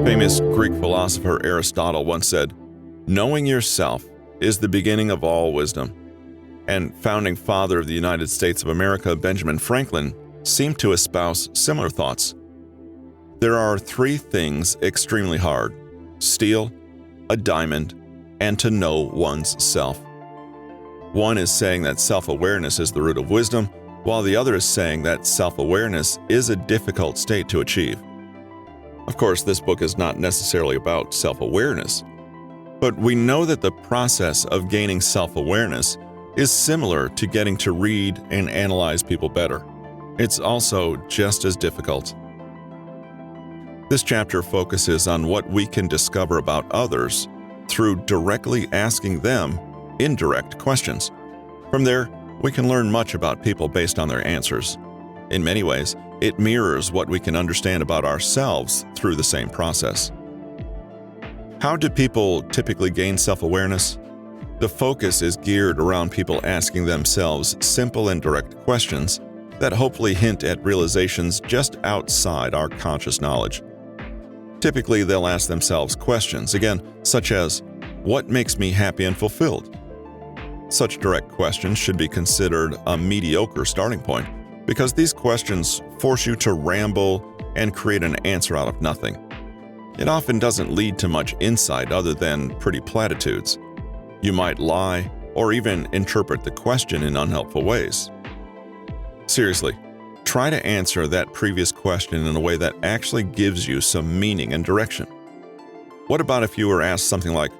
Famous Greek philosopher Aristotle once said, "Knowing yourself is the beginning of all wisdom." And founding father of the United States of America, Benjamin Franklin, seemed to espouse similar thoughts. There are three things extremely hard: steal, a diamond, and to know one's self. One is saying that self-awareness is the root of wisdom, while the other is saying that self-awareness is a difficult state to achieve. Of course, this book is not necessarily about self-awareness, but we know that the process of gaining self-awareness is similar to getting to read and analyze people better. It's also just as difficult. This chapter focuses on what we can discover about others through directly asking them indirect questions. From there, we can learn much about people based on their answers. In many ways, it mirrors what we can understand about ourselves through the same process. How do people typically gain self-awareness? The focus is geared around people asking themselves simple and direct questions that hopefully hint at realizations just outside our conscious knowledge. Typically, they'll ask themselves questions, again, such as, "What makes me happy and fulfilled?" Such direct questions should be considered a mediocre starting point, because these questions force you to ramble and create an answer out of nothing. It often doesn't lead to much insight other than pretty platitudes. You might lie or even interpret the question in unhelpful ways. Seriously, try to answer that previous question in a way that actually gives you some meaning and direction. What about if you were asked something like,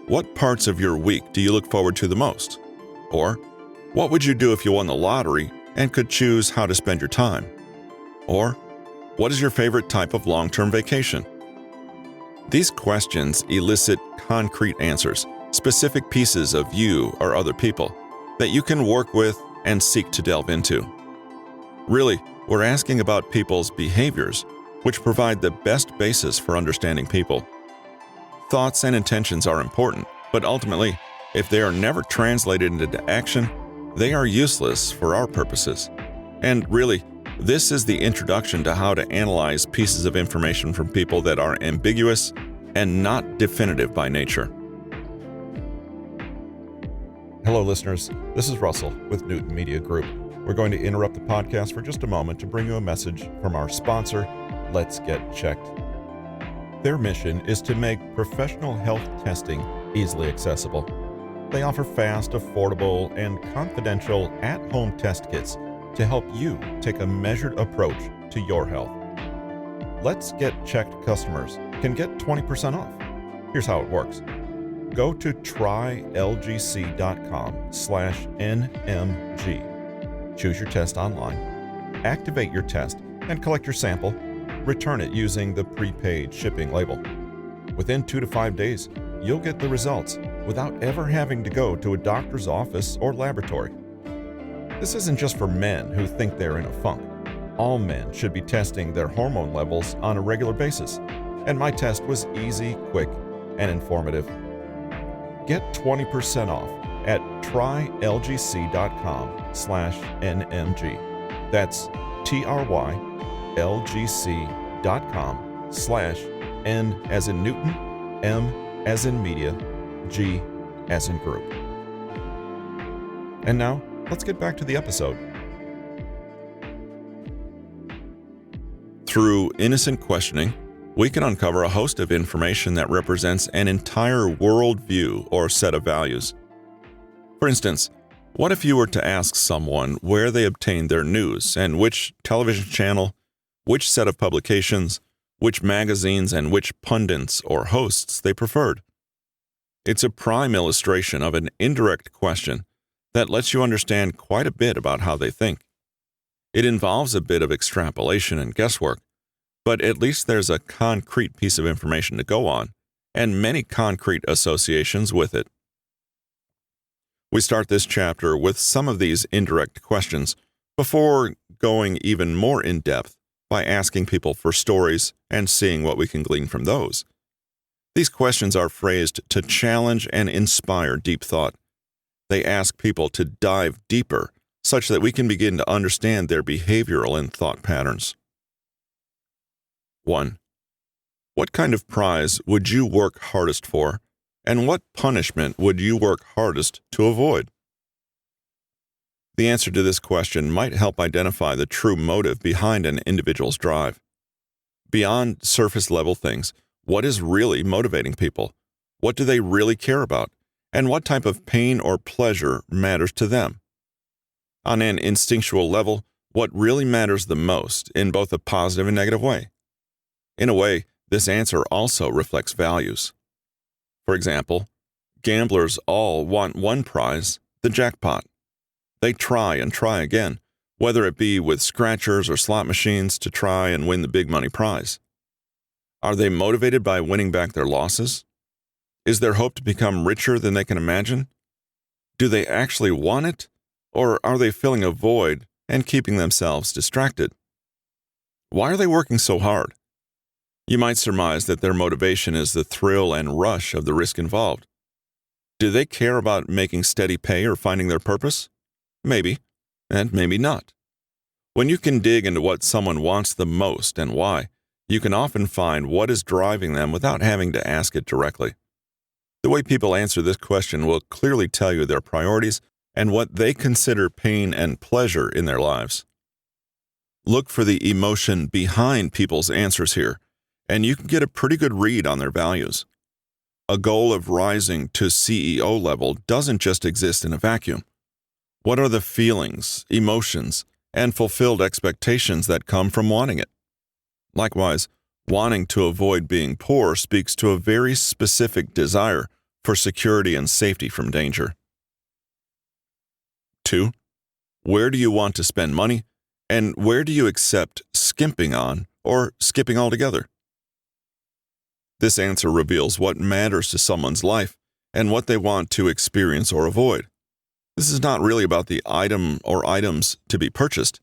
"What parts of your week do you look forward to the most?" Or, "What would you do if you won the lottery and could choose how to spend your time?" Or, "What is your favorite type of long-term vacation?" These questions elicit concrete answers, specific pieces of you or other people that you can work with and seek to delve into. Really, we're asking about people's behaviors, which provide the best basis for understanding people. Thoughts and intentions are important, but ultimately, if they are never translated into action, they are useless for our purposes. And really, this is the introduction to how to analyze pieces of information from people that are ambiguous and not definitive by nature. Hello, listeners. This is Russell with Newton Media Group. We're going to interrupt the podcast for just a moment to bring you a message from our sponsor, Let's Get Checked. Their mission is to make professional health testing easily accessible. They offer fast, affordable, and confidential at-home test kits to help you take a measured approach to your health. Let's Get Checked customers can get 20% off. Here's how it works. Go to trylgc.com/NMG. Choose your test online, activate your test, and collect your sample. Return it using the prepaid shipping label. Within 2 to 5 days, you'll get the results without ever having to go to a doctor's office or laboratory. This isn't just for men who think they're in a funk. All men should be testing their hormone levels on a regular basis, and my test was easy, quick, and informative. Get 20% off at trylgc.com/NMG. That's trylgc.com/N as in Newton, M as in media, G as in group. And now, let's get back to the episode. Through innocent questioning, we can uncover a host of information that represents an entire worldview or set of values. For instance, what if you were to ask someone where they obtained their news and which television channel, which set of publications, which magazines, and which pundits or hosts they preferred? It's a prime illustration of an indirect question that lets you understand quite a bit about how they think. It involves a bit of extrapolation and guesswork, but at least there's a concrete piece of information to go on, and many concrete associations with it. We start this chapter with some of these indirect questions before going even more in depth by asking people for stories and seeing what we can glean from those. These questions are phrased to challenge and inspire deep thought. They ask people to dive deeper such that we can begin to understand their behavioral and thought patterns. 1. What kind of prize would you work hardest for, and what punishment would you work hardest to avoid? The answer to this question might help identify the true motive behind an individual's drive. Beyond surface-level things, what is really motivating people? What do they really care about? And what type of pain or pleasure matters to them? On an instinctual level, what really matters the most in both a positive and negative way? In a way, this answer also reflects values. For example, gamblers all want one prize, the jackpot. They try and try again, whether it be with scratchers or slot machines, to try and win the big money prize. Are they motivated by winning back their losses? Is their hope to become richer than they can imagine? Do they actually want it, or are they filling a void and keeping themselves distracted? Why are they working so hard? You might surmise that their motivation is the thrill and rush of the risk involved. Do they care about making steady pay or finding their purpose? Maybe, and maybe not. When you can dig into what someone wants the most and why, you can often find what is driving them without having to ask it directly. The way people answer this question will clearly tell you their priorities and what they consider pain and pleasure in their lives. Look for the emotion behind people's answers here, and you can get a pretty good read on their values. A goal of rising to CEO level doesn't just exist in a vacuum. What are the feelings, emotions, and fulfilled expectations that come from wanting it? Likewise, wanting to avoid being poor speaks to a very specific desire for security and safety from danger. 2. Where do you want to spend money, and where do you accept skimping on or skipping altogether? This answer reveals what matters to someone's life and what they want to experience or avoid. This is not really about the item or items to be purchased.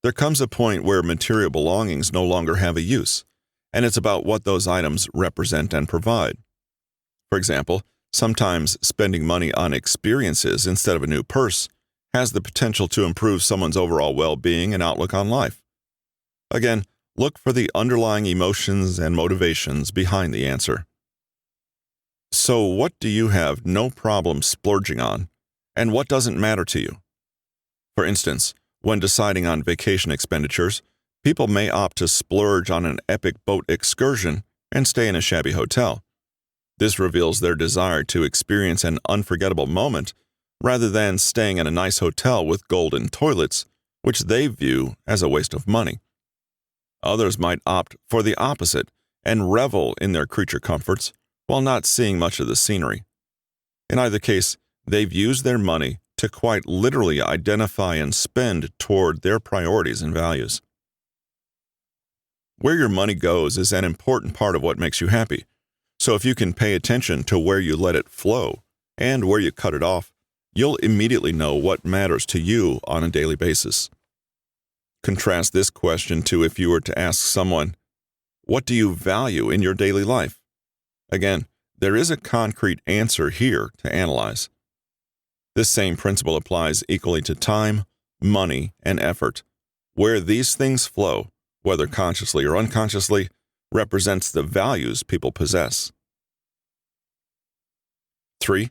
There comes a point where material belongings no longer have a use, and it's about what those items represent and provide. For example, sometimes spending money on experiences instead of a new purse has the potential to improve someone's overall well-being and outlook on life. Again, look for the underlying emotions and motivations behind the answer. So, what do you have no problem splurging on, and what doesn't matter to you? For instance, when deciding on vacation expenditures, people may opt to splurge on an epic boat excursion and stay in a shabby hotel. This reveals their desire to experience an unforgettable moment rather than staying in a nice hotel with golden toilets, which they view as a waste of money. Others might opt for the opposite and revel in their creature comforts while not seeing much of the scenery. In either case, they've used their money to quite literally identify and spend toward their priorities and values. Where your money goes is an important part of what makes you happy. So if you can pay attention to where you let it flow and where you cut it off, you'll immediately know what matters to you on a daily basis. Contrast this question to if you were to ask someone, "What do you value in your daily life?" Again, there is a concrete answer here to analyze. This same principle applies equally to time, money, and effort. Where these things flow, whether consciously or unconsciously, represents the values people possess. 3.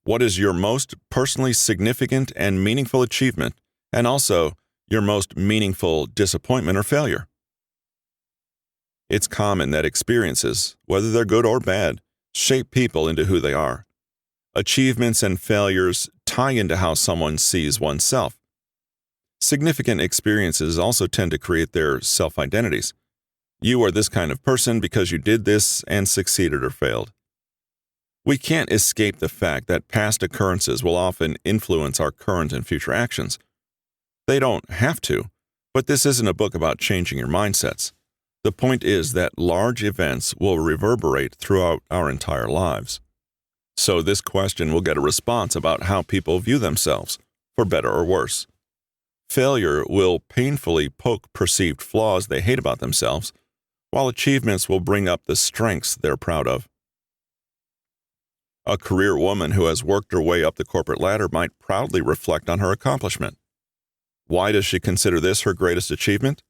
What is your most personally significant and meaningful achievement, and also your most meaningful disappointment or failure? It's common that experiences, whether they're good or bad, shape people into who they are. Achievements and failures tie into how someone sees oneself. Significant experiences also tend to create their self-identities. You are this kind of person because you did this and succeeded or failed. We can't escape the fact that past occurrences will often influence our current and future actions. They don't have to, but this isn't a book about changing your mindsets. The point is that large events will reverberate throughout our entire lives. So this question will get a response about how people view themselves, for better or worse. Failure will painfully poke perceived flaws they hate about themselves, while achievements will bring up the strengths they're proud of. A career woman who has worked her way up the corporate ladder might proudly reflect on her accomplishment. Why does she consider this her greatest achievement?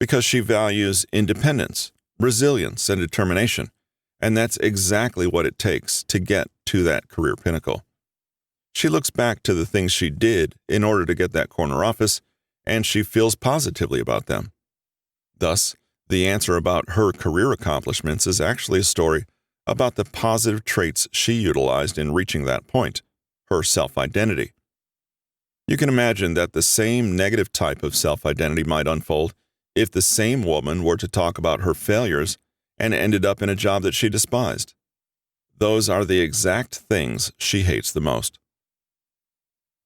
Because she values independence, resilience, and determination, and that's exactly what it takes to get to that career pinnacle. She looks back to the things she did in order to get that corner office, and she feels positively about them. Thus, the answer about her career accomplishments is actually a story about the positive traits she utilized in reaching that point, her self-identity. You can imagine that the same negative type of self-identity might unfold if the same woman were to talk about her failures and ended up in a job that she despised. Those are the exact things she hates the most.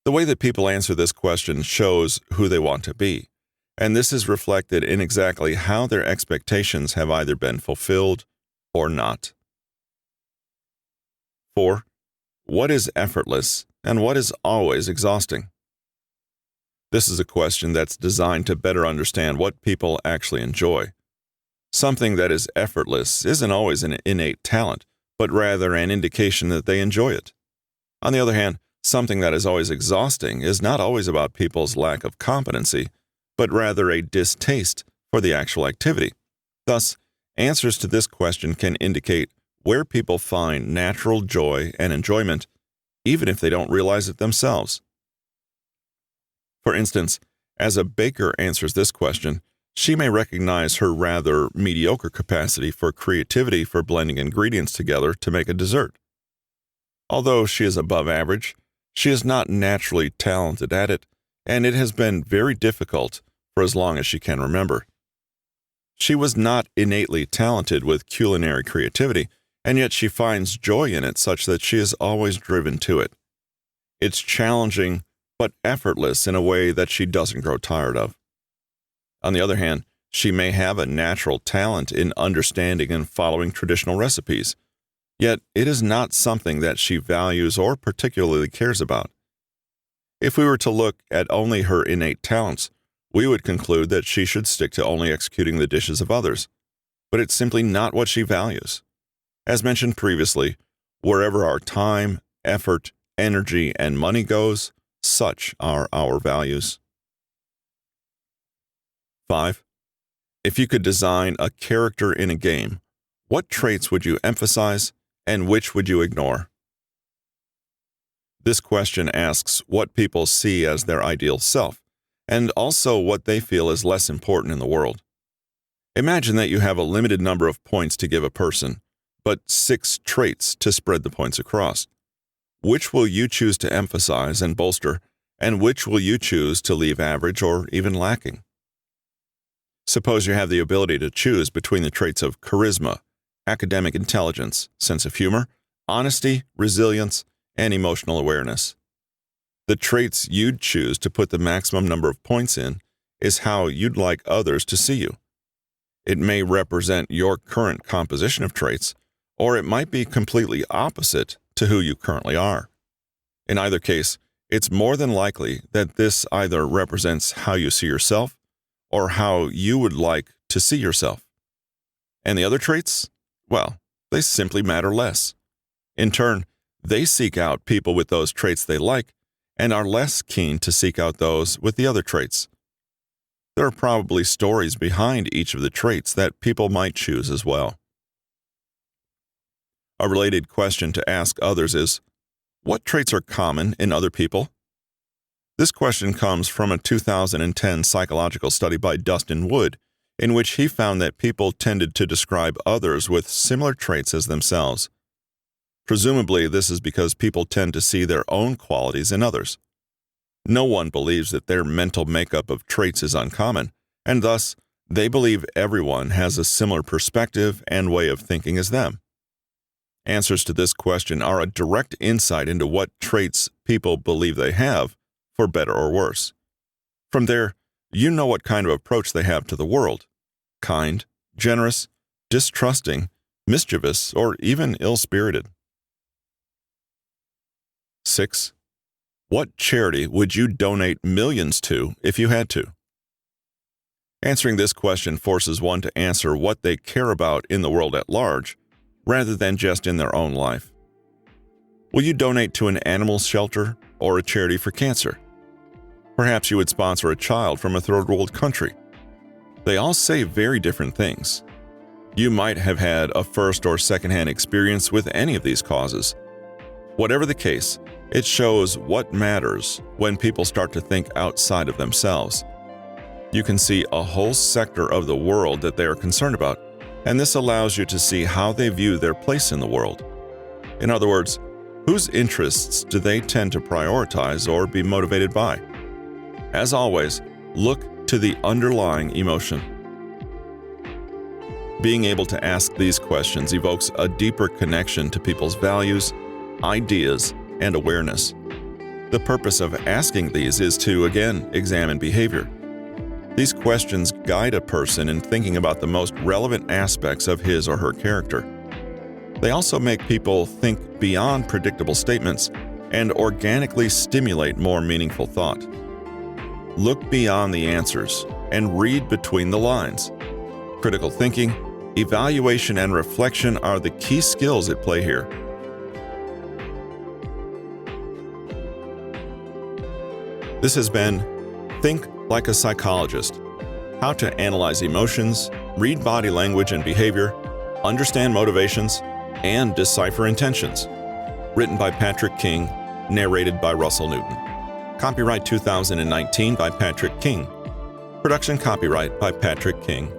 The way that people answer this question shows who they want to be, and this is reflected in exactly how their expectations have either been fulfilled or not. 4. What is effortless and what is always exhausting? This is a question that's designed to better understand what people actually enjoy. Something that is effortless isn't always an innate talent, but rather an indication that they enjoy it. On the other hand, something that is always exhausting is not always about people's lack of competency, but rather a distaste for the actual activity. Thus, answers to this question can indicate where people find natural joy and enjoyment, even if they don't realize it themselves. For instance, as a baker answers this question, she may recognize her rather mediocre capacity for creativity for blending ingredients together to make a dessert. Although she is above average, she is not naturally talented at it, and it has been very difficult for as long as she can remember. She was not innately talented with culinary creativity, and yet she finds joy in it such that she is always driven to it. It's challenging, but effortless in a way that she doesn't grow tired of. On the other hand, she may have a natural talent in understanding and following traditional recipes, yet it is not something that she values or particularly cares about. If we were to look at only her innate talents, we would conclude that she should stick to only executing the dishes of others, but it's simply not what she values. As mentioned previously, wherever our time, effort, energy, and money goes, such are our values. 5. If you could design a character in a game, what traits would you emphasize and which would you ignore? This question asks what people see as their ideal self, and also what they feel is less important in the world. Imagine that you have a limited number of points to give a person, but 6 traits to spread the points across. Which will you choose to emphasize and bolster, and which will you choose to leave average or even lacking? Suppose you have the ability to choose between the traits of charisma, academic intelligence, sense of humor, honesty, resilience, and emotional awareness. The traits you'd choose to put the maximum number of points in is how you'd like others to see you. It may represent your current composition of traits, or it might be completely opposite to who you currently are. In either case, it's more than likely that this either represents how you see yourself or how you would like to see yourself. And the other traits? Well, they simply matter less. In turn, they seek out people with those traits they like and are less keen to seek out those with the other traits. There are probably stories behind each of the traits that people might choose as well. A related question to ask others is, what traits are common in other people? This question comes from a 2010 psychological study by Dustin Wood, in which he found that people tended to describe others with similar traits as themselves. Presumably, this is because people tend to see their own qualities in others. No one believes that their mental makeup of traits is uncommon, and thus, they believe everyone has a similar perspective and way of thinking as them. Answers to this question are a direct insight into what traits people believe they have, for better or worse. From there, you know what kind of approach they have to the world: kind, generous, distrusting, mischievous, or even ill-spirited. 6. What charity would you donate millions to if you had to? Answering this question forces one to answer what they care about in the world at large, rather than just in their own life. Will you donate to an animal shelter or a charity for cancer? Perhaps you would sponsor a child from a third world country. They all say very different things. You might have had a first or secondhand experience with any of these causes. Whatever the case, it shows what matters when people start to think outside of themselves. You can see a whole sector of the world that they are concerned about, and this allows you to see how they view their place in the world. In other words, whose interests do they tend to prioritize or be motivated by? As always, look to the underlying emotion. Being able to ask these questions evokes a deeper connection to people's values, ideas, and awareness. The purpose of asking these is to, again, examine behavior. These questions guide a person in thinking about the most relevant aspects of his or her character. They also make people think beyond predictable statements and organically stimulate more meaningful thought. Look beyond the answers and read between the lines. Critical thinking, evaluation, and reflection are the key skills at play here. This has been Think Like a Psychologist: How to Analyze Emotions, Read Body Language and Behavior, Understand Motivations, and Decipher Intentions. Written by Patrick King, narrated by Russell Newton. Copyright 2019 by Patrick King. Production copyright by Patrick King.